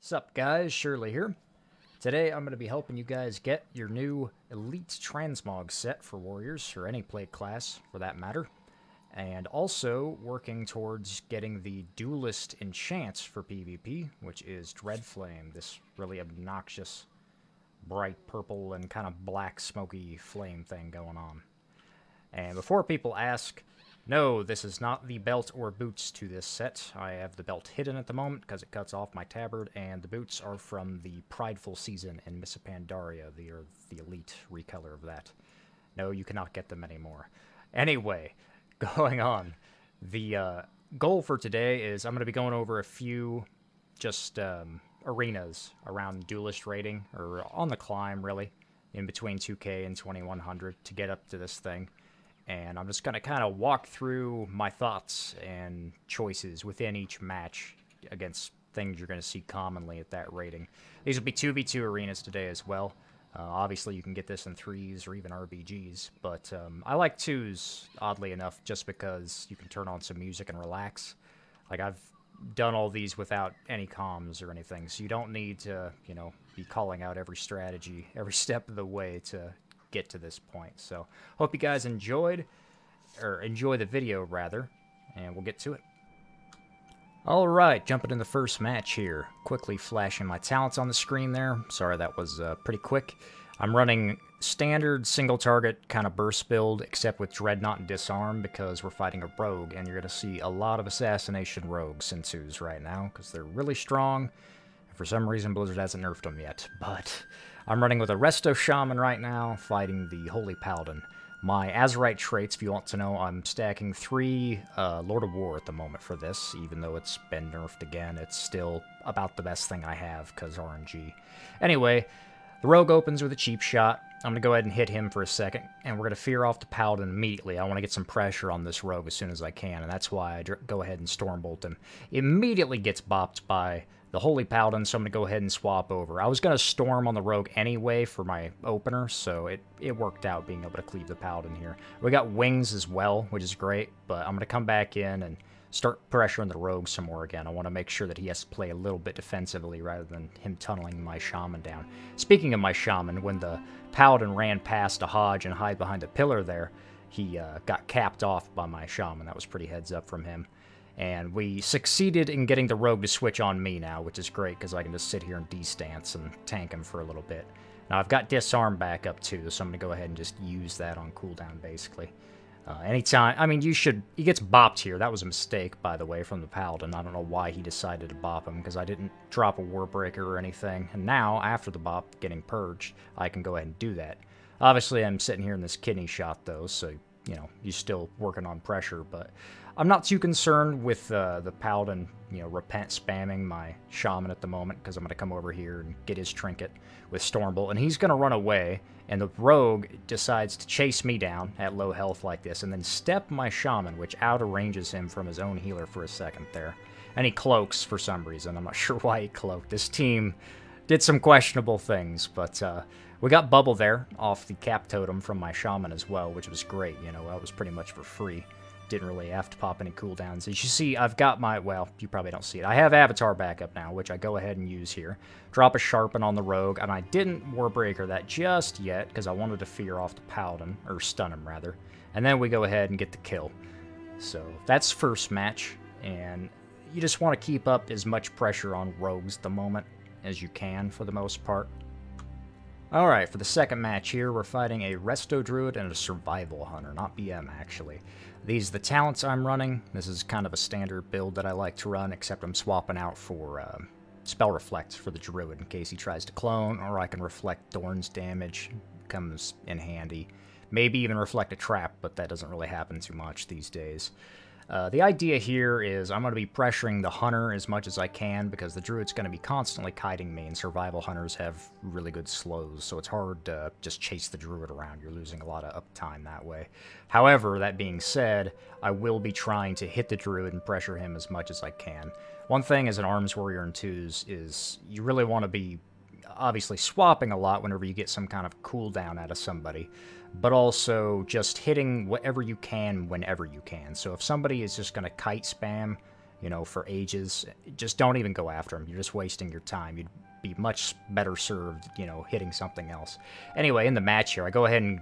Sup guys, Shirley here. Today I'm going to be helping you guys get your new Elite Transmog set for Warriors, or any play class for that matter. And also working towards getting the Duelist enchant for PvP, which is Dreadflame, this really obnoxious, bright purple and kind of black smoky flame thing going on. And before people ask, no, this is not the belt or boots to this set. I have the belt hidden at the moment because it cuts off my tabard, and the boots are from the Prideful season in Miss Pandaria, the elite recolor of that. No, you cannot get them anymore. Anyway, going on. The goal for today is I'm going to be going over a few just arenas around Duelist rating, or on the climb, really, in between 2K and 2100 to get up to this thing. And I'm just going to kind of walk through my thoughts and choices within each match against things you're going to see commonly at that rating. These will be 2v2 arenas today as well. Obviously, you can get this in 3s or even RBGs, but I like 2s, oddly enough, just because you can turn on some music and relax. Like, I've done all these without any comms or anything, so you don't need to, you know, be calling out every strategy every step of the way to get to this point. So hope you guys enjoy the video rather, and we'll get to it. Alright, jumping in the first match here. Quickly flashing my talents on the screen there. Sorry, that was pretty quick. I'm running standard single target kind of burst build, except with Dreadnought and Disarm, because we're fighting a rogue, and you're going to see a lot of assassination rogue Sensus right now, because they're really strong. For some reason, Blizzard hasn't nerfed them yet, but I'm running with a Resto Shaman right now, fighting the Holy Paladin. My Azerite traits, if you want to know, I'm stacking 3 Lord of War at the moment for this, even though it's been nerfed again. It's still about the best thing I have, because RNG. Anyway, the Rogue opens with a cheap shot. I'm going to go ahead and hit him for a second, and we're going to fear off the Paladin immediately. I want to get some pressure on this Rogue as soon as I can, and that's why I go ahead and Stormbolt him. Immediately gets bopped by the Holy Paladin, so I'm going to go ahead and swap over. I was going to Storm on the Rogue anyway for my opener, so it worked out being able to cleave the Paladin here. We got Wings as well, which is great, but I'm going to come back in and start pressuring the Rogue some more again. I want to make sure that he has to play a little bit defensively rather than him tunneling my Shaman down. Speaking of my Shaman, when the Paladin ran past a Hodge and hide behind a pillar there, he got capped off by my Shaman. That was pretty heads up from him. And we succeeded in getting the Rogue to switch on me now, which is great, because I can just sit here and D-stance and tank him for a little bit. Now, I've got Disarm back up, too, so I'm going to go ahead and just use that on cooldown, basically. Anytime, I mean, he gets bopped here. That was a mistake, by the way, from the Paladin. I don't know why he decided to bop him, because I didn't drop a Warbreaker or anything. And now, after the bop getting purged, I can go ahead and do that. Obviously, I'm sitting here in this kidney shot, though, so, you know, he's still working on pressure, but I'm not too concerned with the Paladin, you know, repent spamming my Shaman at the moment, because I'm going to come over here and get his trinket with Stormbolt, and he's going to run away, and the Rogue decides to chase me down at low health like this, and then step my Shaman, which out-arranges him from his own healer for a second there. And he cloaks for some reason. I'm not sure why he cloaked. This team did some questionable things, but we got Bubble there off the Cap Totem from my Shaman as well, which was great. You know, that was pretty much for free. Didn't really have to pop any cooldowns. As you see, I've got my, well, you probably don't see it. I have Avatar backup now, which I go ahead and use here. Drop a Sharpen on the Rogue, and I didn't Warbreaker that just yet, because I wanted to fear off the Paladin, or stun him, rather. And then we go ahead and get the kill. So, that's first match, and you just want to keep up as much pressure on Rogues at the moment as you can, for the most part. Alright, for the second match here, we're fighting a Resto Druid and a Survival Hunter, not BM, actually. These are the talents I'm running. This is kind of a standard build that I like to run, except I'm swapping out for Spell Reflect for the Druid in case he tries to clone, or I can reflect Thorn's damage. Comes in handy. Maybe even reflect a trap, but that doesn't really happen too much these days. The idea here is I'm going to be pressuring the Hunter as much as I can, because the Druid's going to be constantly kiting me, and Survival Hunters have really good slows, so it's hard to just chase the Druid around. You're losing a lot of uptime that way. However, that being said, I will be trying to hit the Druid and pressure him as much as I can. One thing as an Arms Warrior in 2s is you really want to be obviously swapping a lot whenever you get some kind of cooldown out of somebody, but also just hitting whatever you can whenever you can. So if somebody is just going to kite spam you know, for ages. Just don't even go after him. You're just wasting your time. You'd be much better served, you know, hitting something else. Anyway, in the match here, I go ahead and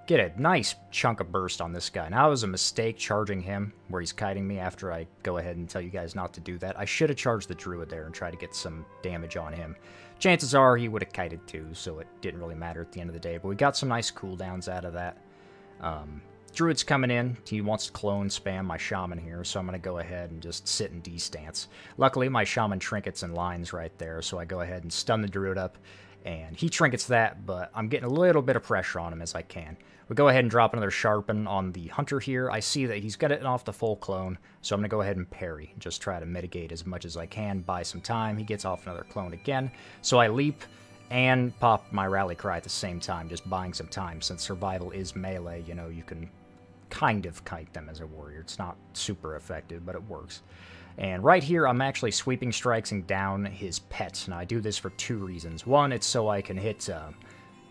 get a nice chunk of burst on this guy. Now, it was a mistake charging him where he's kiting me after I go ahead and tell you guys not to do that. I should have charged the druid there and tried to get some damage on him. Chances are he would have kited too, so it didn't really matter at the end of the day. But we got some nice cooldowns out of that. Druid's coming in. He wants to clone spam my shaman here, so I'm going to go ahead and just sit in D stance. Luckily, my shaman trinkets in lines right there, so I go ahead and stun the druid up. And he trinkets that, but I'm getting a little bit of pressure on him as I can. We go ahead and drop another Sharpen on the Hunter here. I see that he's got it off the full clone, so I'm going to go ahead and parry. Just try to mitigate as much as I can, buy some time. He gets off another clone again. So I leap and pop my Rally Cry at the same time, just buying some time. Since survival is melee, you know, you can kind of kite them as a warrior. It's not super effective, but it works. And right here, I'm actually sweeping strikes and down his pets. Now, I do this for two reasons. One, it's so I can hit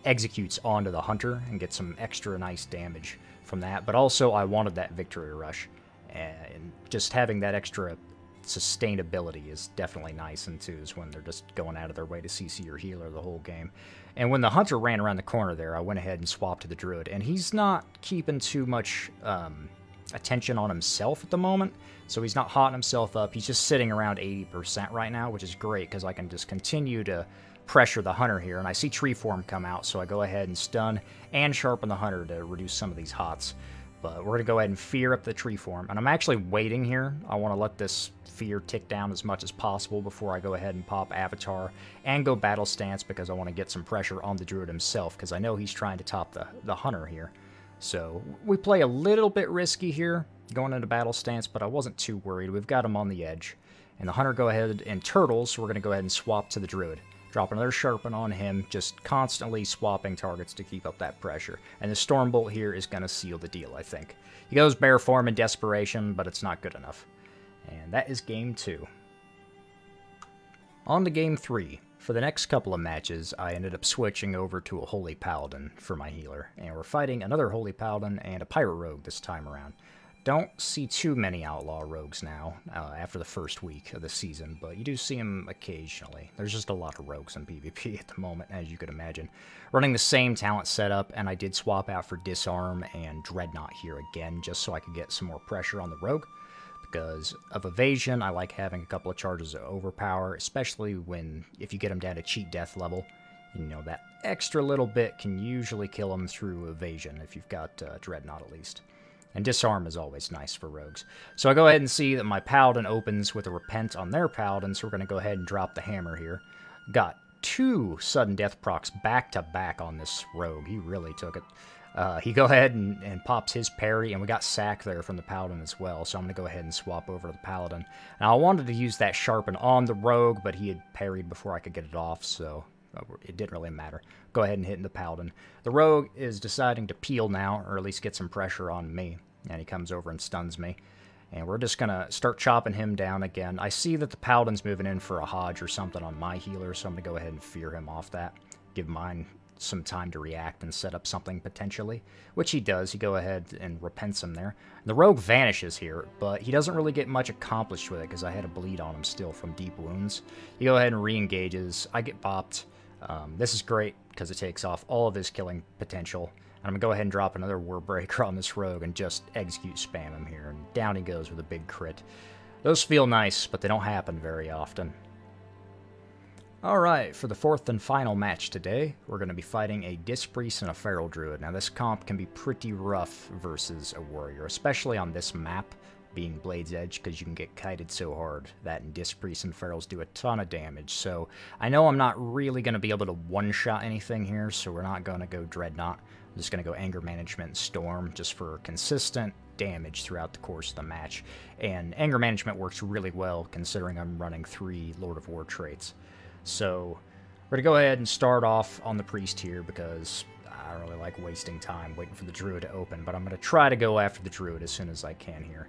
executes onto the Hunter and get some extra nice damage from that. But also, I wanted that victory rush. And just having that extra sustainability is definitely nice in twos when they're just going out of their way to CC your healer the whole game. And when the Hunter ran around the corner there, I went ahead and swapped to the Druid. And he's not keeping too much attention on himself at the moment, so he's not hotting himself up. He's just sitting around 80% right now, which is great because I can just continue to pressure the Hunter here. And I see Tree Form come out, so I go ahead and stun and sharpen the Hunter to reduce some of these hots. But we're going to go ahead and fear up the Tree Form. And I'm actually waiting here. I want to let this fear tick down as much as possible before I go ahead and pop Avatar and go Battle Stance, because I want to get some pressure on the Druid himself, because I know he's trying to top the Hunter here. So we play a little bit risky here, going into Battle Stance, but I wasn't too worried. We've got him on the edge. And the Hunter go ahead and turtles, so we're going to go ahead and swap to the Druid. Drop another Sharpen on him, just constantly swapping targets to keep up that pressure. And the Stormbolt here is going to seal the deal, I think. He goes Bear Form in desperation, but it's not good enough. And that is Game 2. On to Game 3. For the next couple of matches, I ended up switching over to a Holy Paladin for my healer. And we're fighting another Holy Paladin and a Pirate Rogue this time around. Don't see too many Outlaw Rogues now, after the first week of the season, but you do see them occasionally. There's just a lot of Rogues in PvP at the moment, as you could imagine. Running the same talent setup, and I did swap out for Disarm and Dreadnought here again, just so I could get some more pressure on the Rogue. Because of evasion, I like having a couple of charges of overpower, especially if you get them down to cheat death level. You know, that extra little bit can usually kill them through evasion, if you've got Dreadnought at least. And Disarm is always nice for rogues. So I go ahead and see that my Paladin opens with a Repent on their Paladin, so we're going to go ahead and drop the hammer here. Got 2 sudden death procs back to back on this rogue. He really took it. He go ahead and pops his parry, and we got sack there from the Paladin as well, so I'm going to go ahead and swap over to the Paladin. Now, I wanted to use that Sharpen on the rogue, but he had parried before I could get it off, so it didn't really matter. Go ahead and hit the Paladin. The rogue is deciding to peel now, or at least get some pressure on me, and he comes over and stuns me. And we're just going to start chopping him down again. I see that the Paladin's moving in for a Hodge or something on my healer, so I'm going to go ahead and fear him off that. Give mine some time to react and set up something potentially, which he does. He go ahead and repents him there. The rogue vanishes here, but he doesn't really get much accomplished with it because I had a bleed on him still from deep wounds. He go ahead and re-engages. I get bopped. This is great because it takes off all of his killing potential. And I'm going to go ahead and drop another Warbreaker on this rogue and just execute spam him here. And down he goes with a big crit. Those feel nice, but they don't happen very often. Alright, for the 4th and final match today, we're going to be fighting a Disc Priest and a Feral Druid. Now this comp can be pretty rough versus a warrior, especially on this map, being Blade's Edge, because you can get kited so hard that in Disc Priests and Ferals do a ton of damage. So I know I'm not really going to be able to one-shot anything here, so we're not going to go Dreadnought. I'm just going to go Anger Management and Storm, just for consistent damage throughout the course of the match. And Anger Management works really well, considering I'm running 3 Lord of War traits. So we're going to go ahead and start off on the Priest here, because I don't really like wasting time waiting for the Druid to open, but I'm going to try to go after the Druid as soon as I can here.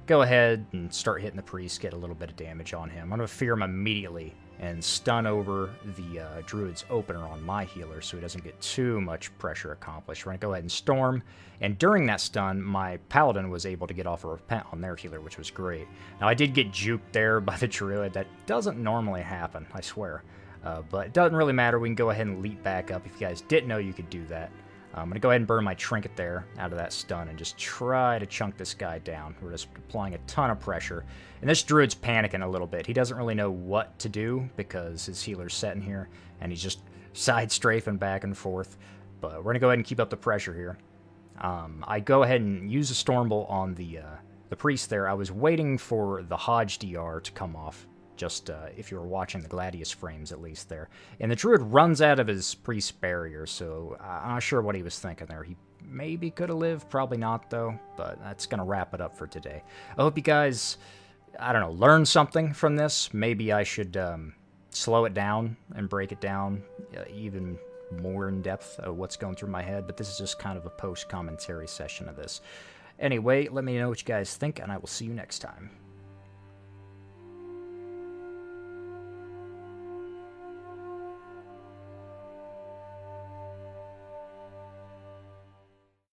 Go ahead and start hitting the Priest, get a little bit of damage on him. I'm going to fear him immediately and stun over the Druid's opener on my healer so he doesn't get too much pressure accomplished. We're going to go ahead and Storm, and during that stun, my Paladin was able to get off a Repent on their healer, which was great. Now, I did get juked there by the Druid. That doesn't normally happen, I swear. But it doesn't really matter. We can go ahead and leap back up if you guys didn't know you could do that. I'm going to go ahead and burn my Trinket there out of that stun and just try to chunk this guy down. We're just applying a ton of pressure. And this Druid's panicking a little bit. He doesn't really know what to do because his healer's setting here, and he's just side strafing back and forth. But we're going to go ahead and keep up the pressure here. I go ahead and use a Stormbolt on the Priest there. I was waiting for the Hodge DR to come off. Just if you were watching the Gladius frames, at least there. And the Druid runs out of his Priest barrier, so I'm not sure what he was thinking there. He maybe could have lived, probably not, though. But that's going to wrap it up for today. I hope you guys, I don't know, learn something from this. Maybe I should slow it down and break it down even more in depth of what's going through my head. But this is just kind of a post-commentary session of this. Anyway, let me know what you guys think, and I will see you next time.